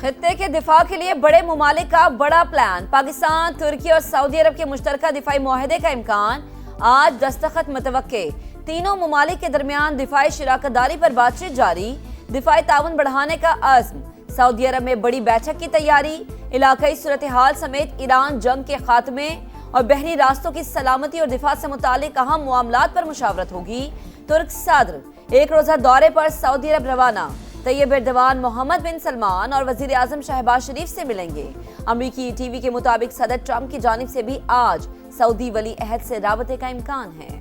खित्ते के दिफा के लिए बड़े मुमालिक का बड़ा प्लान। पाकिस्तान, तुर्की और सऊदी अरब के मुश्तरका दिफाई मुआहदे का इम्कान। आज दस्तखत मुतवक्के। तीनों मुमालिक के दरमियान दिफाई शराकतदारी पर बातचीत जारी। दिफाई ताउन बढ़ाने का अज़्म। सऊदी अरब में बड़ी बैठक की तैयारी। इलाकाई सूरत हाल समेत ईरान जंग के खात्मे और बहरी रास्तों की सलामती और दिफा से मुतालिक अहम मामलात पर मुशावरत होगी। तुर्क सदर एक रोजा दौरे पर सऊदी अरब रवाना। तैयब एर्दोगान मोहम्मद बिन सलमान और वजीर आजम शहबाज शरीफ से मिलेंगे। अमरीकी टीवी के मुताबिक सदर ट्रंप की जानिब से भी आज सऊदी वली अहद से राबते का इम्कान है।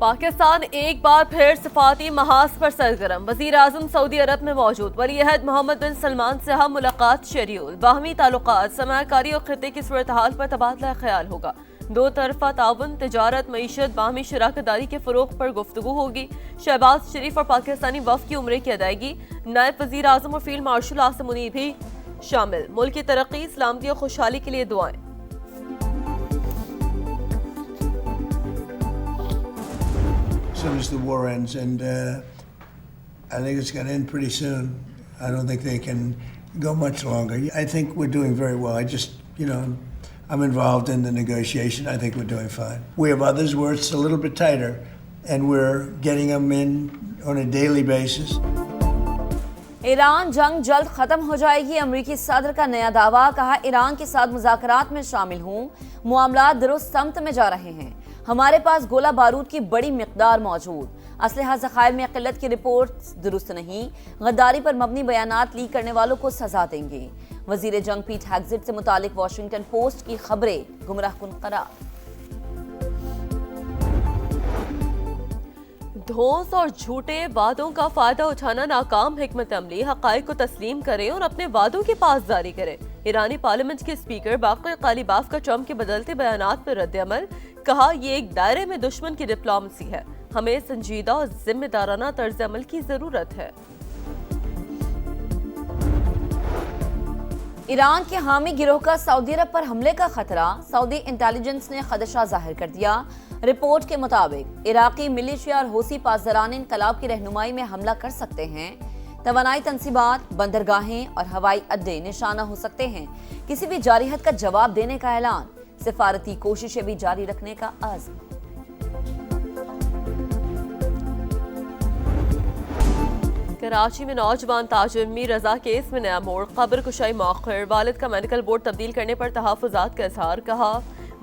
पाकिस्तान एक बार फिर सफारती महाज पर सरगर्म। वजीर आजम सऊदी अरब में मौजूद। वली अहद मोहम्मद बिन सलमान से हम मुलाकात शेड्यूल। बाहमी ताल्लुकात, सरमायाकारी और खित्ते की सूरत हाल पर तबादला ख्याल होगा। दो तरफा ताउन, तिजारत, मईशत, बाहमी शराकतदारी के फरोग पर गुफ्तगू होगी। शहबाज शरीफ और पाकिस्तानी वफ़द की उम्रे की अदायगी। नायब वजीर आजम और फील्ड मार्शल आसिम मुनीर भी शामिल। मुल्क की तरक्की, सलामती और खुशहाली के लिए दुआएं। As soon as the war ends, and I think it's going to end pretty soon. I don't think they can go much longer. I think we're doing very well. I'm involved in the negotiation. I think we're doing fine. We have others where it's a little bit tighter, and we're getting them in on a daily basis. Iran जंग जल्द खत्म हो जाएगी। अमरीकी सदर का नया दावा। कहा, ईरान के साथ मुज़ाकरात में शामिल हूँ। मामलात दुरुस्त समत में जा रहे हैं। हमारे पास गोला बारूद की बड़ी मिकदार मौजूद। असलहा ज़खायर में किल्लत की रिपोर्ट दुरुस्त नहीं। गद्दारी पर मबनी बयानात लीक करने वालों को सजा देंगे। वजीर जंग पीट हेग्जिट से मुतालिक वॉशिंगटन पोस्ट की खबरें गुमराहकुन करार। धौंस और झूठे वादों का फायदा उठाना नाकाम हिकमत अमली। हक़ाइक़ को तस्लीम करें और अपने वादों की पासदारी करें। ईरानी पार्लियामेंट के स्पीकर बाक़िर कालिबाफ का ट्रंप के बदलते बयानात पर रद्द-ए-अमल। कहा, ये एक दायरे में दुश्मन की डिप्लोमेसी है। हमें संजीदा और जिम्मेदाराना तर्ज अमल की जरूरत है। ईरान के हामी गिरोह का सऊदी अरब पर हमले का खतरा। सऊदी इंटेलिजेंस ने खदशा जाहिर कर दिया। रिपोर्ट के मुताबिक इराकी मिलिशिया और हौसी पासदारान इनकलाब की रहनुमाई में हमला कर सकते हैं। तवानाई तंसीबात, बंदरगाहें और हवाई अड्डे निशाना हो सकते हैं। किसी भी जारिहत का जवाब देने का ऐलान। सिफारती कोशिशें भी जारी रखने का आज़म। कराची में नौजवान ताजिर मीर रजा केस में नया मोड़। कब्र कुशाई मौखर। वालिद का मेडिकल बोर्ड तब्दील करने पर तहफ़्फ़ुज़ात का इजहार। कहा,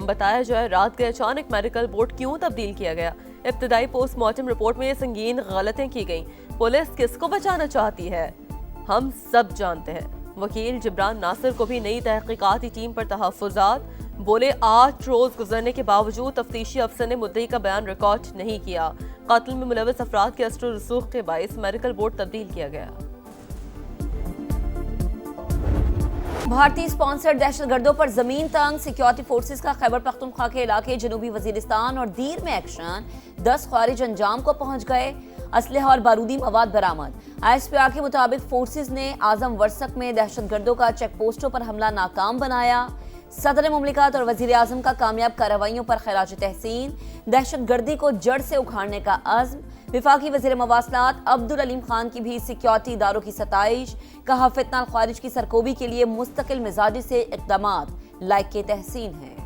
बताया जाए रात के अचानक मेडिकल बोर्ड क्यों तब्दील किया गया। इब्तदाई पोस्टमार्टम रिपोर्ट में ये संगीन गलतियाँ की गईं। पुलिस किसको बचाना चाहती है, हम सब जानते हैं। वकील जिब्रान नासिर को भी नई तहकीकाती टीम पर तहफ़्फ़ुज़ात। बोले, 8 रोज गुजरने के बावजूद तफ्तीशी अफसर ने मुद्दई का बयान रिकॉर्ड नहीं किया। कत्ल में मुलव्वस अफराद के अस्र रसूख के बाइस मेडिकल बोर्ड तब्दील किया गया। भारतीय स्पॉन्सर्ड दहशतगर्दों पर जमीन तंग। सिक्योरिटी फोर्सेस का खैबर पख्तूनख्वा के इलाके जनूबी वजीरिस्तान और दीर में एक्शन। 10 ख्वारिज अंजाम को पहुंच गए। असलहा और बारूदी मवाद बरामद। ISPR के मुताबिक फोर्सेस ने आजम वर्सक में दहशतगर्दों का चेक पोस्टों पर हमला नाकाम बनाया। सदर मुमलिकत और वजीर आजम का कामयाब कार्रवाइयों पर खराज तहसीन। दहशतगर्दी को जड़ से उखाड़ने का अज़्म। विफाकी वजीर मवासलात अब्दुल अलीम खान की भी सिक्योरिटी इदारों की सताइश। कहा, फितना ख्वारिज की सरकोबी के लिए मुस्तकिल मिजाजी से इक़दामात लायक के तहसीन है।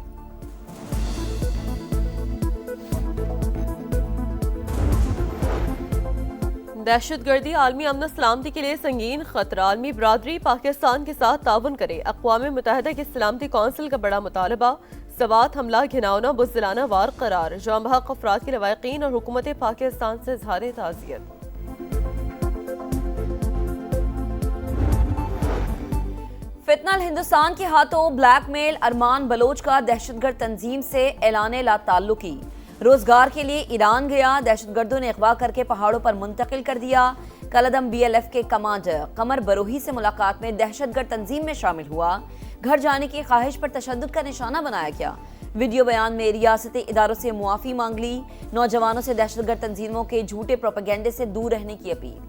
दहशतगर्दी आलमी अमन सलामती के लिए संगीन खतरा। आलमी बरादरी पाकिस्तान के साथ ताउन करे। अक़वाम मुत्तहिदा की सलामती कौंसिल का बड़ा मुतालबा। सवात हमला घिनौना बुज़दिलाना वार करार। जाम बहक अफराद के लवाक़ीन और हुकूमत पाकिस्तान से इज़हार ताज़ियत। फितनल हिंदुस्तान के हाथों ब्लैकमेल। अरमान बलोच का दहशतगर्द तंजीम से ऐलान ला ताल्लुकी। रोजगार के लिए ईरान गया। दहशतगर्दों ने अगवा करके पहाड़ों पर मुंतकिल कर दिया। कलदम BLF के कमांडर कमर बरोही से मुलाकात में दहशतगर्द तंजीम में शामिल हुआ। घर जाने की ख्वाहिश पर तशद्दुद का निशाना बनाया गया। वीडियो बयान में रियासती इदारों से मुआफ़ी मांग ली। नौजवानों से दहशतगर्द तंजीमों के झूठे प्रोपेगेंडे से दूर रहने की अपील।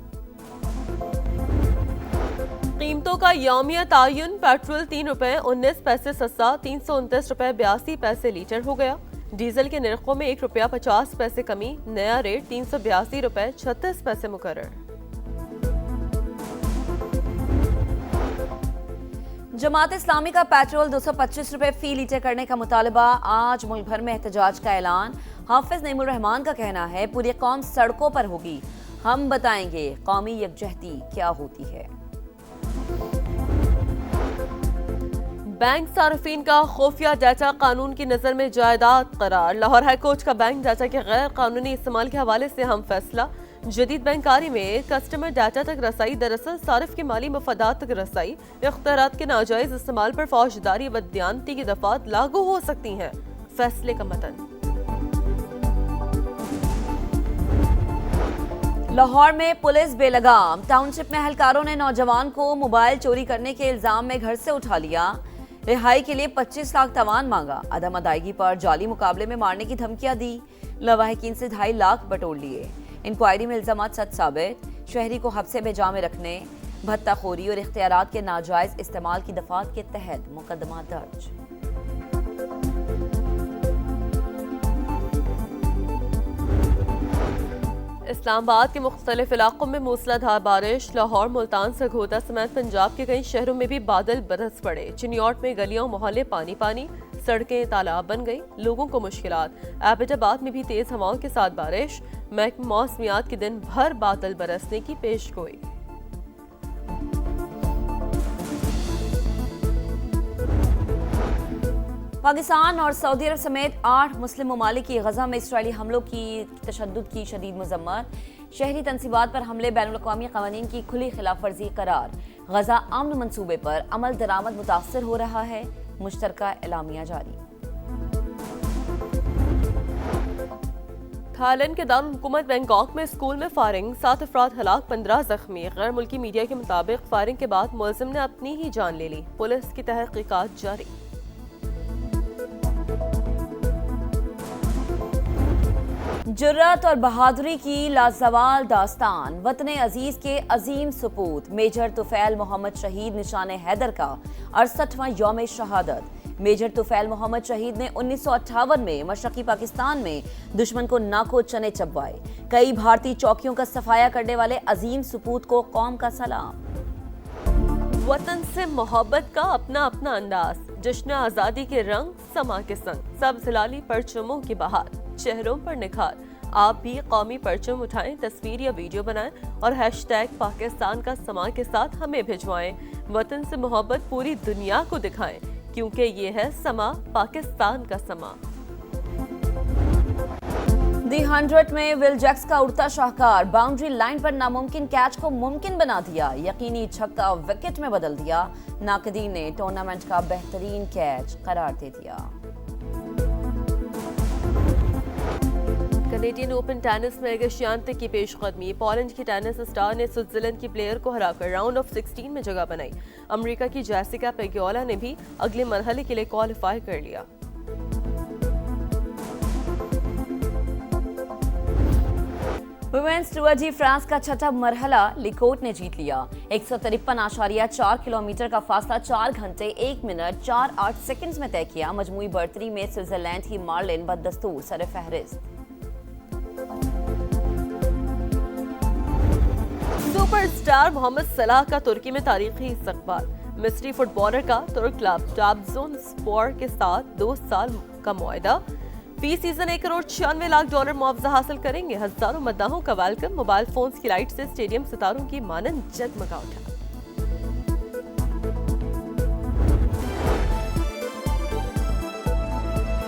कीमतों का यौमिया तायुन। पेट्रोल 3 रुपए 19 पैसे सस्ता। 329 रुपए 82 पैसे लीटर हो गया। डीजल के निर्खों में ₹1.50 कमी, नया रेट ₹382.36 मुकर्रर। जमात इस्लामी का पेट्रोल 225 रुपए फी लीटर करने का मुतालबा, आज मुल्क भर में एहतजाज का ऐलान। हाफिज नईमुर रहमान का कहना है पूरी कौम सड़कों पर होगी, हम बताएंगे कौमी यकजहती क्या होती है। बैंक सार्फिन का खुफिया डाटा कानून की नज़र में जायदाद करार, लाहौर हाईकोर्ट का बैंक डाटा के गैर कानूनी इस्तेमाल के हवाले से अहम फैसला। जदीद बैंकारी में कस्टमर डाटा तक रसाई दरअसल सारिफ के माली मफादात तक रसाई, इख्तियारात के नाजायज इस्तेमाल पर फौजदारी व दयानती की दफात लागू हो सकती हैं। फैसले का मतन। लाहौर में पुलिस बेलगाम, टाउनशिप में एहलकारों ने नौजवान को मोबाइल चोरी करने के इल्जाम में घर से उठा लिया, रिहाई के लिए 25 लाख तवान मांगा, अदम अदायगी पर जाली मुकाबले में मारने की धमकियां दी, लवाहिकीन से 2.5 लाख बटोर लिए। इंक्वायरी में इल्जाम सच साबित, शहरी को हब्से बेजा में रखने, भत्ताखोरी और इख्तियारात के नाजायज इस्तेमाल की दफात के तहत मुकदमा दर्ज। इस्लामाबाद के मुख्तलिफ इलाकों में मूसलाधार बारिश, लाहौर, मुल्तान, सरगोदा समेत पंजाब के कई शहरों में भी बादल बरस पड़े। चिन्याट में गलियों मोहल्ले पानी पानी, सड़कें तालाब बन गई, लोगों को मुश्किलात। एबटाबाद में भी तेज हवाओं के साथ बारिश, महकमा मौसमियात के दिन भर बादल बरसने की पेशगोई। पाकिस्तान और सऊदी अरब समेत 8 मुस्लिम ममालिक की गजा में इसराइली हमलों की तशद्दुद की शदीद मजम्मत, शहरी तनसीबात पर हमले बैनुल-अक़वामी क़वानीन की खुली खिलाफ वर्जी करार, गजा अमन मंसूबे पर अमल दरामद मुतासर हो रहा है, मुश्तरका एलामिया जारी। थाईलैंड के दारुल हुकूमत बैंकॉक में स्कूल में फायरिंग, 7 अफराद हलाक, 15 जख्मी। गैर मुल्की मीडिया के मुताबिक फायरिंग के बाद मुलजिम ने अपनी ही जान ले ली, पुलिस की तहकीकात जारी। जुर्रत और बहादुरी की लाजवाल दास्तान, वतन अजीज के अजीम सपूत मेजर तुफैल मोहम्मद शहीद निशाने हैदर का 68वां यौम शहादत। मेजर तुफैल मोहम्मद शहीद ने 1958 में मशरकी पाकिस्तान में दुश्मन को नाको चने चबवाए। कई भारतीय चौकियों का सफाया करने वाले अजीम सपूत को कौम का सलाम। वतन से मोहब्बत का अपना अपना अंदाज, जश्न आज़ादी के रंग समा के संग, सब हिलाली परचमों की बहार, चेहरों पर निखार। आप भी कौमी परचम उठाएं, तस्वीर या वीडियो बनाएं और हैशटैग पाकिस्तान का समा के साथ हमें भिजवाएं। वतन से मोहब्बत पूरी दुनिया को दिखाएं, क्योंकि ये है समा, पाकिस्तान का समा। दी 100 में विल जैक्स का उड़ता शाहकार, बाउंड्री लाइन पर नामुमकिन कैच को मुमकिन बना दिया, यकीनी छक्का विकेट में बदल दिया। नाकदीन ने टूर्नामेंट का बेहतरीन कैच करार दे दिया। कैनेडियन ओपन टेनिस में आगा श्यानतिक की पेशकदमी, पोलैंड की टेनिस स्टार ने स्विट्जरलैंड की प्लेयर को हराकर राउंड ऑफ 16 में जगह बनाई। अमेरिका की जेसिका पेग्योला ने भी अगले मरहले के लिए क्वालिफाई कर लिया। वुमेन्स टूर जी फ्रांस का छठा मरहला लिकोट ने जीत लिया। 153.4 किलोमीटर का फासला 4 घंटे 1 मिनट 48 सेकंड्स में तय किया। मजमूई बर्तरी में स्विट्जरलैंड की मार्लिन बदस्तूर सर फहरिस्त। सुपरस्टार मोहम्मद सलाह का तुर्की में तारीखी इस्तकबाल, मिस्री फुटबॉलर का तुर्क क्लब ट्राब्जोनस्पोर के साथ 2 साल का मुआहदा। फी सीजन $1 करोड़ 96 लाख मुआवजा हासिल करेंगे। हजारों मद्दाहों का वेलकम, मोबाइल फोन्स की लाइट से स्टेडियम सितारों की मानंद जगमगा उठा।